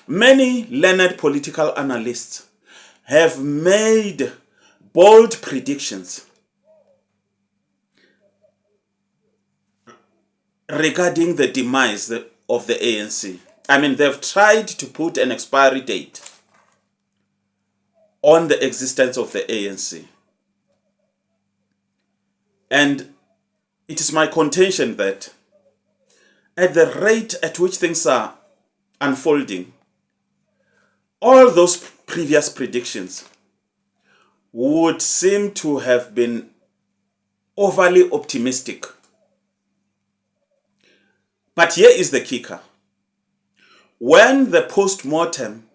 Many learned political analysts have made bold predictions regarding the demise of the ANC. I mean, they've tried to put an expiry date on the existence of the ANC. And it is my contention that at the rate at which things are unfolding, all those previous predictions would seem to have been overly optimistic. But here is the kicker. When the post-mortem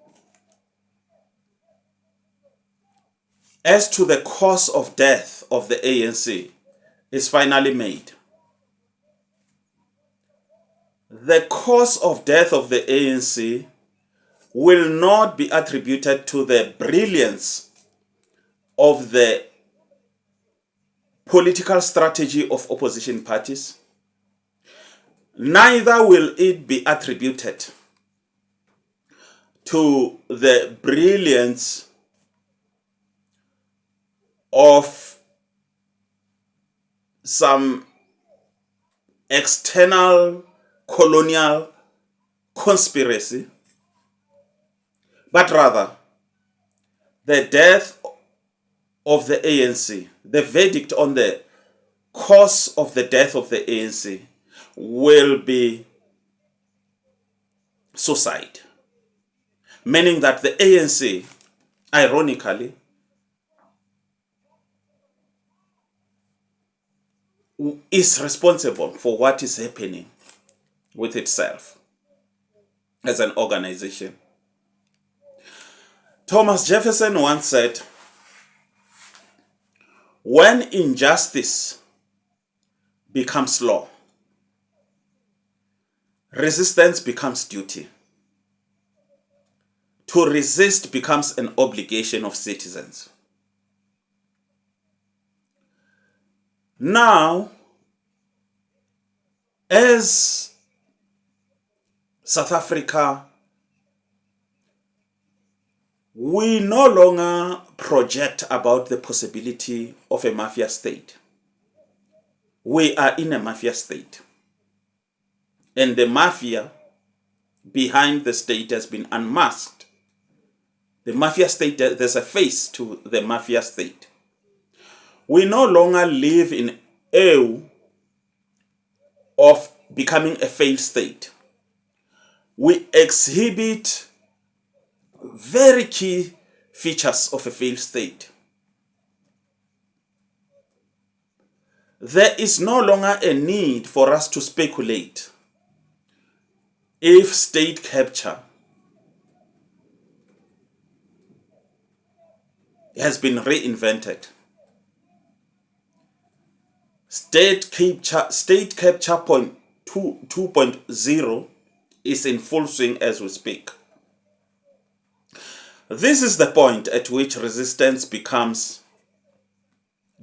as to the cause of death of the ANC is finally made, the cause of death of the ANC will not be attributed to the brilliance of the political strategy of opposition parties. Neither will it be attributed to the brilliance of some external colonial conspiracy, but rather the death of the ANC, the verdict on the cause of the death of the ANC will be suicide. Meaning that the ANC, ironically, is responsible for what is happening with itself as an organization. Thomas Jefferson once said, when injustice becomes law, resistance becomes duty. To resist becomes an obligation of citizens. Now, as South Africa, we no longer project about the possibility of a mafia state. We are in a mafia state. And the mafia behind the state has been unmasked. The mafia state, there's a face to the mafia state. We no longer live in awe of becoming a failed state. We exhibit very key features of a failed state. There is no longer a need for us to speculate if state capture has been reinvented. State capture 2.0 is in full swing as we speak. This is the point at which resistance becomes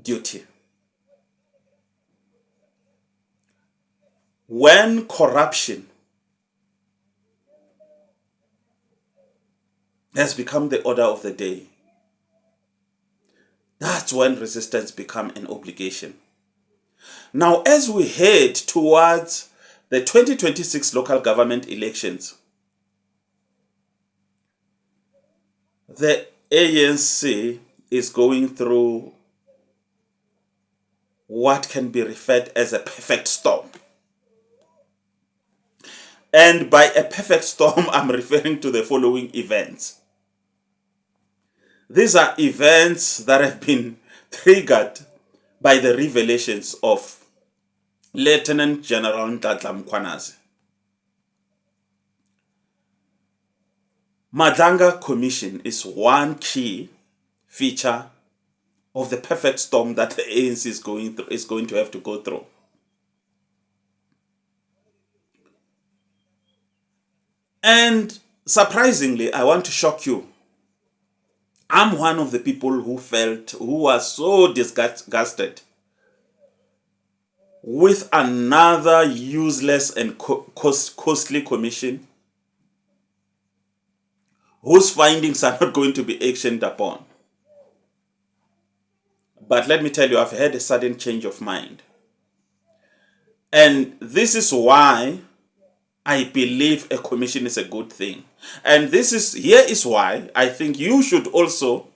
duty. When corruption has become the order of the day, that's when resistance becomes an obligation. Now, as we head towards the 2026 local government elections, the ANC is going through what can be referred as a perfect storm. And by a perfect storm, I'm referring to the following events. These are events that have been triggered by the revelations of Lieutenant General Madlanga Commission. Madlanga Commission is one key feature of the perfect storm that the ANC is going to have to go through. And surprisingly, I want to shock you. I'm one of the people who was so disgusted with another useless and costly commission whose findings are not going to be actioned upon. But let me tell you, I've had a sudden change of mind. And this is why I believe a commission is a good thing. And here is why I think you should also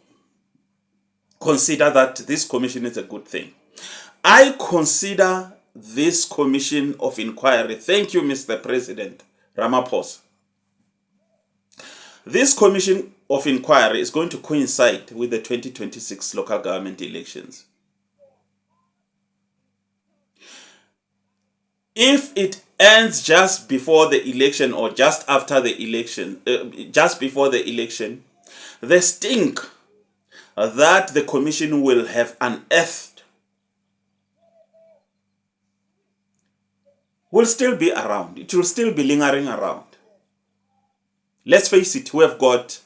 consider that this commission is a good thing. I consider this commission of inquiry, thank you, Mr. President Ramaphosa. This commission of inquiry is going to coincide with the 2026 local government elections. If it ends just before the election or just after the election, the stink that the commission will have unearthed will still be around. It will still be lingering around. Let's face it, we have got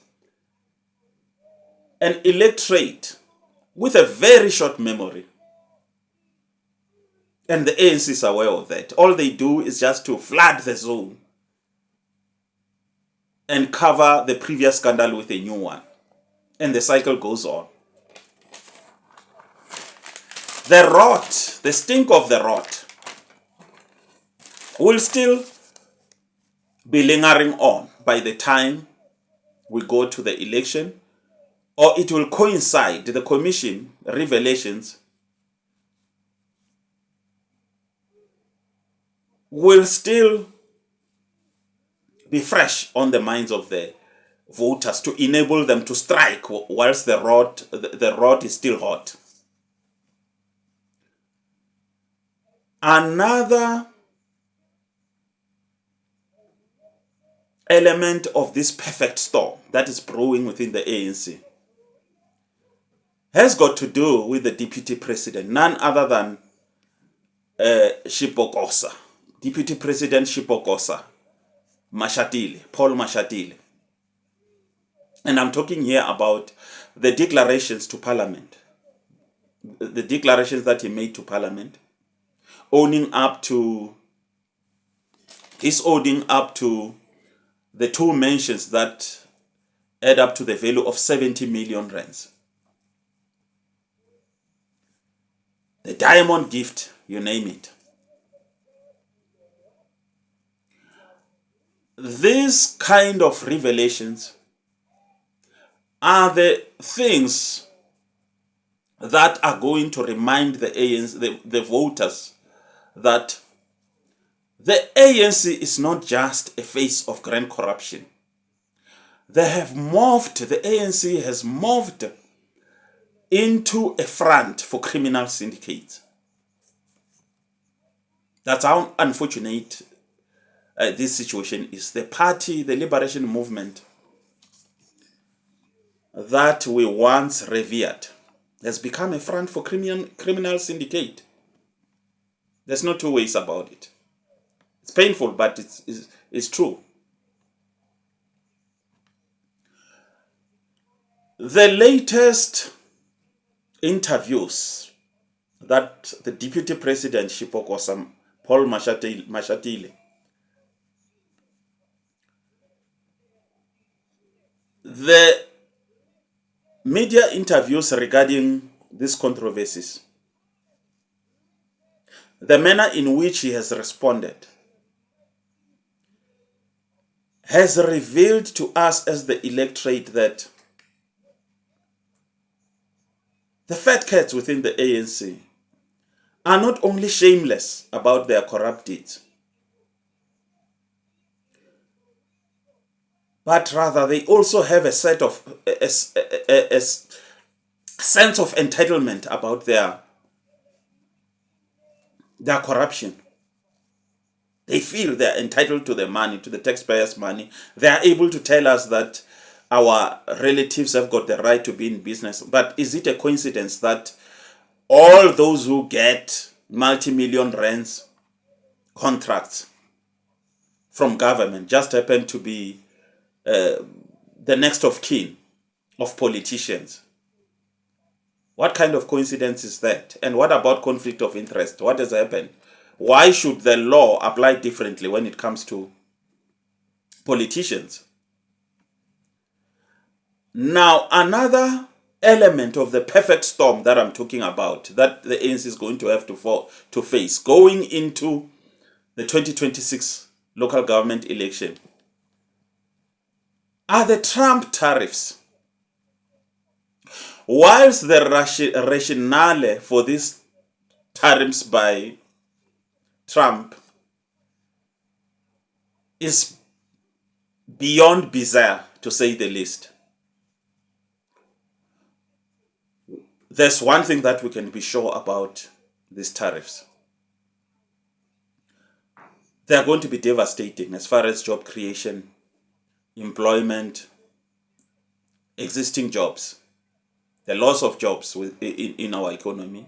an electorate with a very short memory. And the ANC is aware of that. All they do is just to flood the zone and cover the previous scandal with a new one. And the cycle goes on. The rot, the stink of the rot, will still be lingering on by the time we go to the election, or it will coincide, the commission revelations will still be fresh on the minds of the voters to enable them to strike whilst the rot is still hot. Another element of this perfect storm that is brewing within the ANC has got to do with the deputy president, none other than Shipokosa, Deputy President Shipokosa, Mashatile, Paul Mashatile. And I'm talking here about the declarations to Parliament, the declarations that he made to Parliament, owning up to the two mentions that add up to the value of 70 million rands. The diamond gift, you name it. These kind of revelations are the things that are going to remind the ANC, the voters, that the ANC is not just a face of grand corruption. The ANC has morphed into a front for criminal syndicates. That's how unfortunate this situation is. The party, the liberation movement that we once revered, has become a front for criminal syndicate. There's no two ways about it. It's painful, but it's true. The latest interviews that the Deputy President Shipokosa, Paul Mashatile, the media interviews regarding these controversies, the manner in which he has responded, has revealed to us as the electorate that the fat cats within the ANC are not only shameless about their corrupt deeds, but rather they also have a sense of entitlement about their corruption. They feel they're entitled to the money, to the taxpayers' money. They are able to tell us that our relatives have got the right to be in business. But is it a coincidence that all those who get multi-million rands contracts from government just happen to be the next of kin of politicians? What kind of coincidence is that? And what about conflict of interest? What has happened? Why should the law apply differently when it comes to politicians? Now, another element of the perfect storm that I'm talking about, that the ANC is going to have to face going into the 2026 local government election, are the Trump tariffs. Whilst the rationale for these tariffs by Trump is beyond bizarre, to say the least, there's one thing that we can be sure about these tariffs. They are going to be devastating as far as job creation, employment, existing jobs, the loss of jobs in our economy,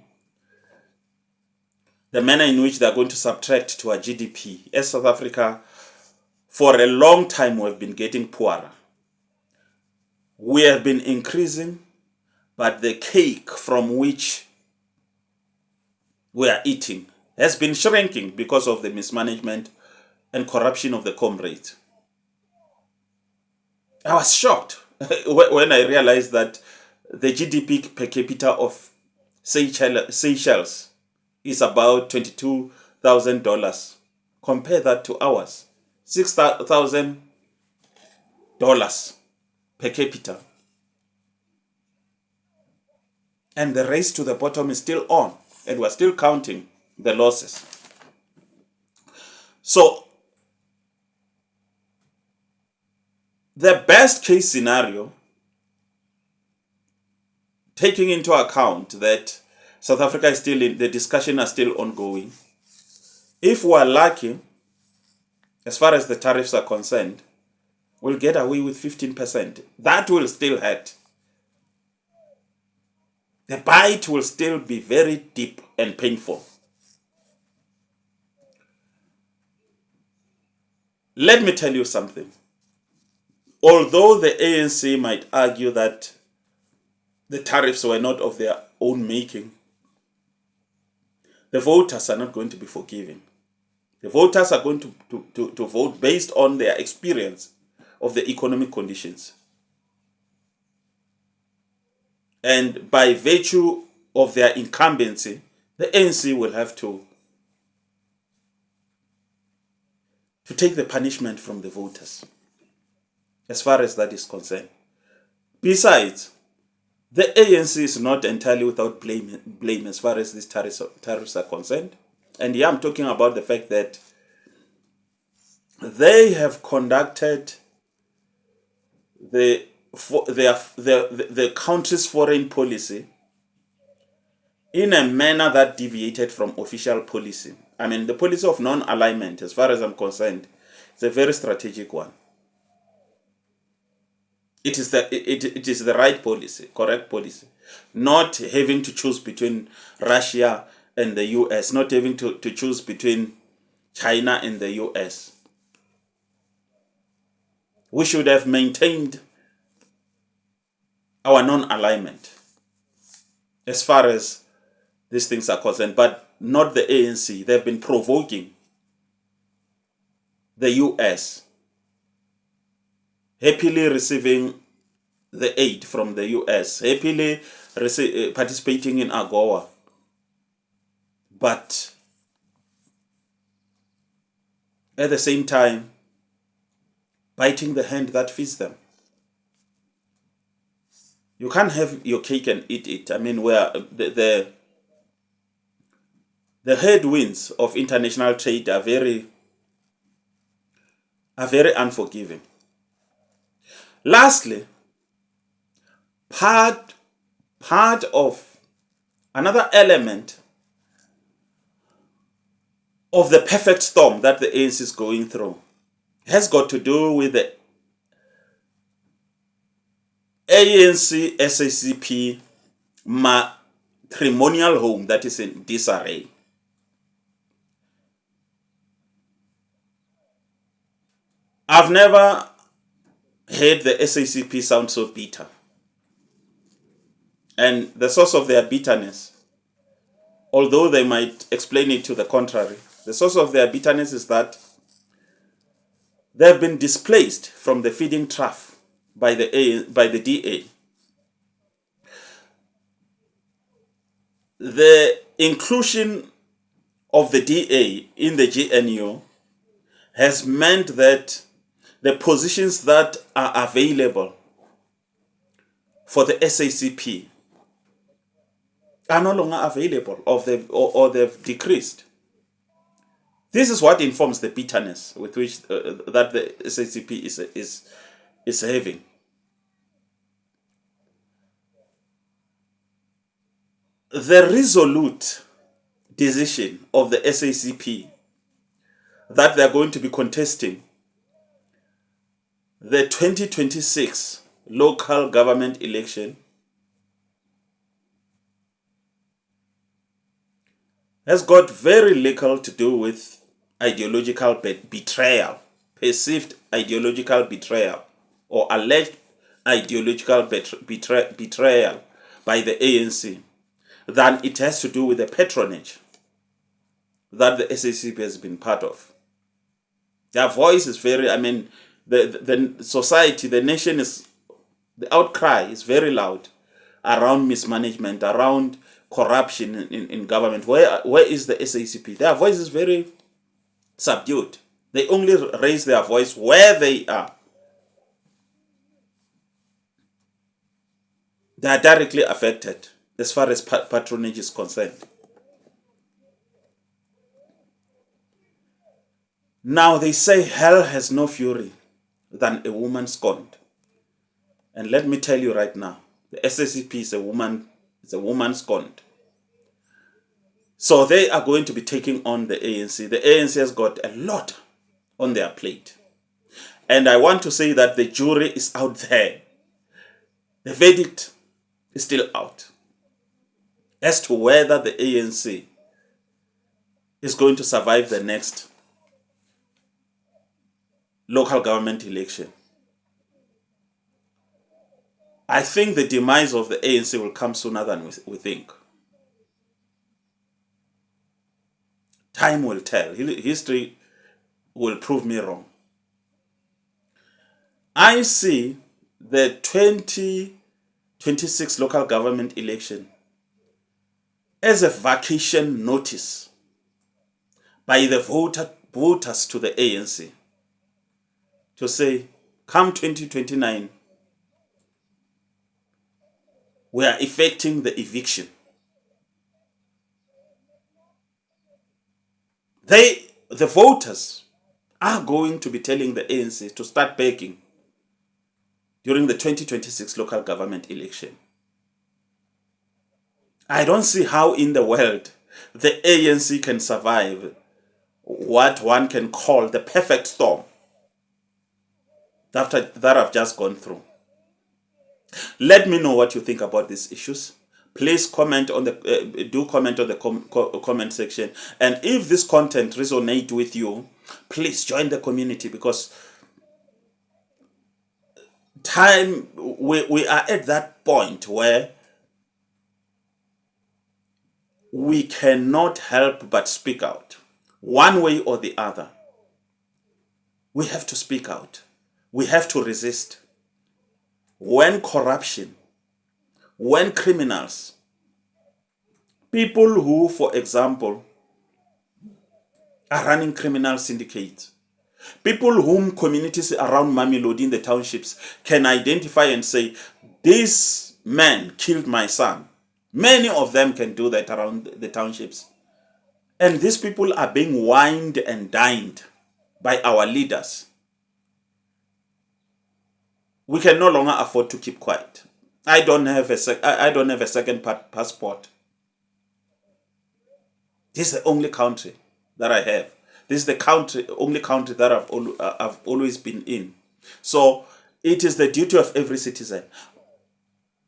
the manner in which they are going to subtract to our GDP. As South Africa, for a long time, we have been getting poorer. We have been increasing, but the cake from which we are eating has been shrinking because of the mismanagement and corruption of the comrades. I was shocked when I realized that the GDP per capita of Seychelles is about $22,000. Compare that to ours, $6,000 per capita. And the race to the bottom is still on, and we're still counting the losses. So, the best case scenario, taking into account that South Africa is still in, the discussion are still ongoing, if we're lucky, as far as the tariffs are concerned, we'll get away with 15%. That will still hurt. The bite will still be very deep and painful. Let me tell you something. Although the ANC might argue that the tariffs were not of their own making, the voters are not going to be forgiving. The voters are going to vote based on their experience of the economic conditions. And by virtue of their incumbency, the ANC will have to take the punishment from the voters, as far as that is concerned. Besides, the ANC is not entirely without blame as far as these tariffs are concerned. And here I'm talking about the fact that they have conducted the country's foreign policy in a manner that deviated from official policy. I mean, the policy of non-alignment, as far as I'm concerned, is a very strategic one. It is the right policy, correct policy. Not having to choose between Russia and the US, not having to choose between China and the US. We should have maintained our non-alignment as far as these things are concerned, but not the ANC. They've been provoking the US, happily receiving the aid from the US, happily participating in AGOA, but at the same time biting the hand that feeds them. You can't have your cake and eat it. I mean, where the headwinds of international trade are very unforgiving. Lastly, part of another element of the perfect storm that the ANC is going through has got to do with the ANC SACP matrimonial home that is in disarray. I've never heard the SACP sound so bitter. And the source of their bitterness, although they might explain it to the contrary, the source of their bitterness is that they've been displaced from the feeding trough by the DA. The inclusion of the DA in the GNU has meant that the positions that are available for the SACP are no longer available, or they've decreased. This is what informs the bitterness with which that the SACP is having. The resolute decision of the SACP that they are going to be contesting the 2026 local government election has got very little to do with ideological betrayal, perceived ideological betrayal, or alleged ideological betrayal by the ANC, than it has to do with the patronage that the SACP has been part of. Their voice is very, the society, the nation is, the outcry is very loud around mismanagement, around corruption in government. Where is the SACP? Their voice is very subdued. They only raise their voice where they are. They are directly affected as far as patronage is concerned. Now they say hell has no fury than a woman scorned. And let me tell you right now, the SACP is a woman scorned. So they are going to be taking on the ANC. The ANC has got a lot on their plate. And I want to say that the jury is out there. The verdict is still out as to whether the ANC is going to survive the next local government election. I think the demise of the ANC will come sooner than we think. Time will tell. History will prove me wrong. I see the 2026 local government election as a vacation notice by the voters to the ANC to say, come 2029, we are effecting the eviction. The voters are going to be telling the ANC to start begging during the 2026 local government election. I don't see how in the world the ANC can survive what one can call the perfect storm that I've just gone through. Let me know what you think about these issues. Please comment on the comment section. And if this content resonates with you, please join the community, because we are at that point where we cannot help but speak out, one way or the other. We have to speak out. We have to resist. When corruption, when criminals, people who, for example, are running criminal syndicates, people whom communities around Mamelodi in the townships can identify and say, this man killed my son. Many of them can do that around the townships. And these people are being wined and dined by our leaders. We can no longer afford to keep quiet. I don't have a second passport. This is the only country that I have. This is the only country that I've always been in. So it is the duty of every citizen.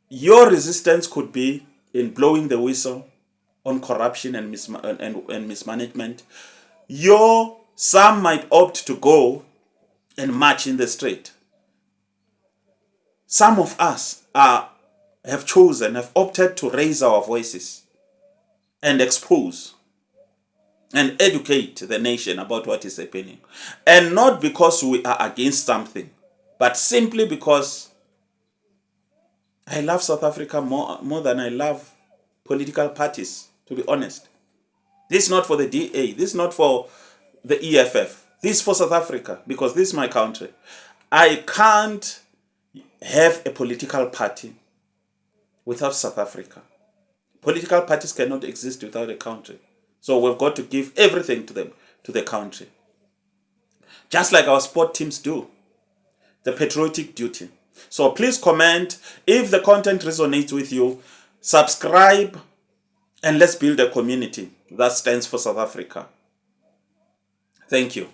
Your resistance could be in blowing the whistle on corruption and mismanagement. Some might opt to go and march in the street. Some of us have opted to raise our voices and expose and educate the nation about what is happening. And not because we are against something, but simply because I love South Africa more than I love political parties, to be honest. This is not for the DA. This is not for the EFF. This is for South Africa, because this is my country. I can't have a political party without South Africa. Political parties cannot exist without a country. So we've got to give everything to them, to the country. Just like our sport teams do. The patriotic duty. So please comment if the content resonates with you. Subscribe, and let's build a community that stands for South Africa. Thank you.